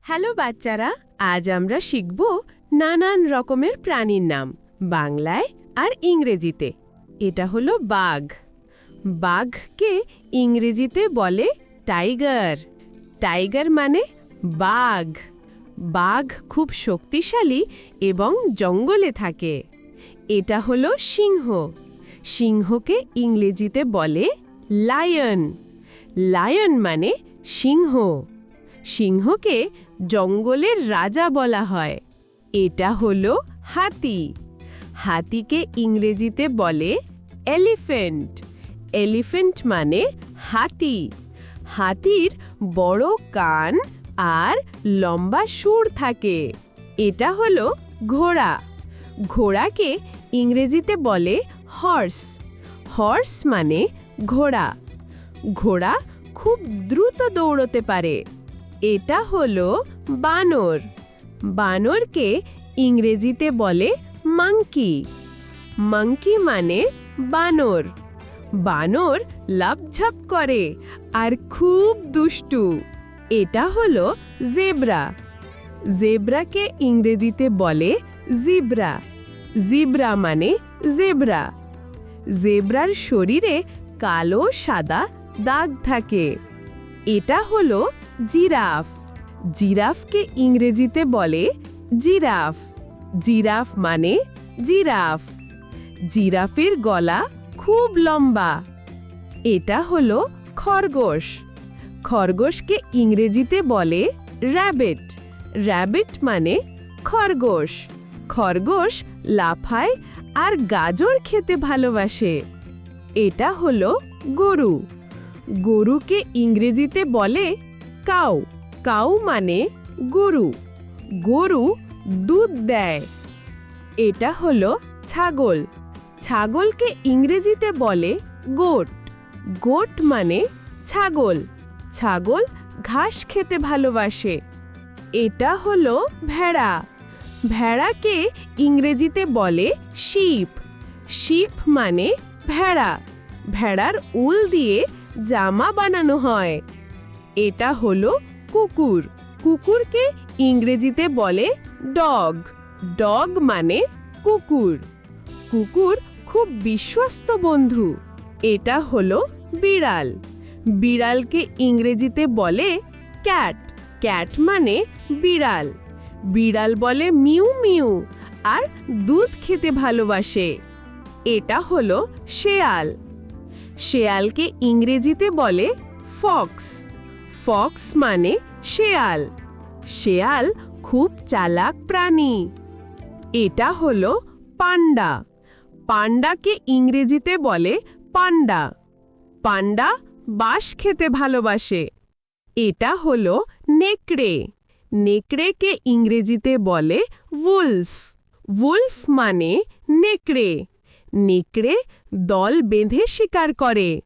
Hello বাচ্চারা, আজ আমরা শিখব নানান রকমের প্রাণীর নাম বাংলায় আর ইংরেজিতে। এটা হলো বাঘ। বাঘকে ইংরেজিতে বলে টাইগার। টাইগার মানে বাঘ। বাঘ খুব শক্তিশালী এবং জঙ্গলে থাকে। এটা হলো সিংহ। সিংহকে ইংরেজিতে বলে লায়ন। লায়ন মানে সিংহ। সিংহকে জঙ্গলের রাজা বলা হয়। এটা হলো হাতি। হাতিকে ইংরেজিতে বলে এলিফ্যান্ট। এলিফ্যান্ট মানে হাতি। হাতির বড় কান আর লম্বা শুঁড় থাকে। এটা হলো ঘোড়া। ঘোড়াকে ইংরেজিতে বলে হর্স। হর্স মানে ঘোড়া। ঘোড়া খুব দ্রুত দৌড়তে পারে। এটা হলো বানর। বানরকে ইংরেজিতে বলে মাংকি। মাংকি মানে বানর। বানর লাফঝাপ করে আর খুব দুষ্টু। এটা হলো জেব্রা। জেব্রাকে ইংরেজিতে বলে জিব্রা। জিব্রা মানে জেব্রা। জেব্রার শরীরে কালো সাদা দাগ থাকে। এটা হলো জিরাফ। জিরাফকে ইংরেজিতে বলে জিরাফ। জিরাফ মানে জিরাফ। জিরাফের গলা খুব লম্বা। এটা হলো খরগোশ। খরগোশকে ইংরেজিতে বলে র‍্যাবিট। র‍্যাবিট মানে খরগোশ। খরগোশ লাফায় আর গাজর খেতে ভালোবাসে। এটা হলো গরু। গরুকে ইংরেজিতে বলে কাউ। কাউ মানে গরু। গরু দুধ দেয়। এটা হলো ছাগল। ছাগলকে ইংরেজিতে বলে গোট। গোট মানে ছাগল। ছাগল ঘাস খেতে ভালোবাসে। এটা হলো ভেড়া। ভেড়াকে ইংরেজিতে বলে শিপ। শিপ মানে ভেড়া। ভেড়ার উল দিয়ে জামা বানানো হয়। এটা হলো কুকুর। কুকুরকে ইংরেজিতে বলে ডগ। ডগ মানে কুকুর। কুকুর খুব বিশ্বস্ত বন্ধু। এটা হলো বিড়াল। বিড়ালকে ইংরেজিতে বলে ক্যাট। ক্যাট মানে বিড়াল। বিড়াল বলে মিউ মিউ আর দুধ খেতে ভালোবাসে। এটা হলো শেয়াল। শেয়ালকে ইংরেজিতে বলে ফক্স। ফক্স মানে শেয়াল। শেয়াল খুব চালাক প্রাণী। এটা হলো পান্ডা। পান্ডাকে ইংরেজিতে বলে পান্ডা। পান্ডা বাঁশ খেতে ভালোবাসে। এটা হলো নেকড়ে। নেকড়েকে ইংরেজিতে বলে উলফ। উলফ মানে নেকড়ে। নেকড়ে দল বেঁধে শিকার করে।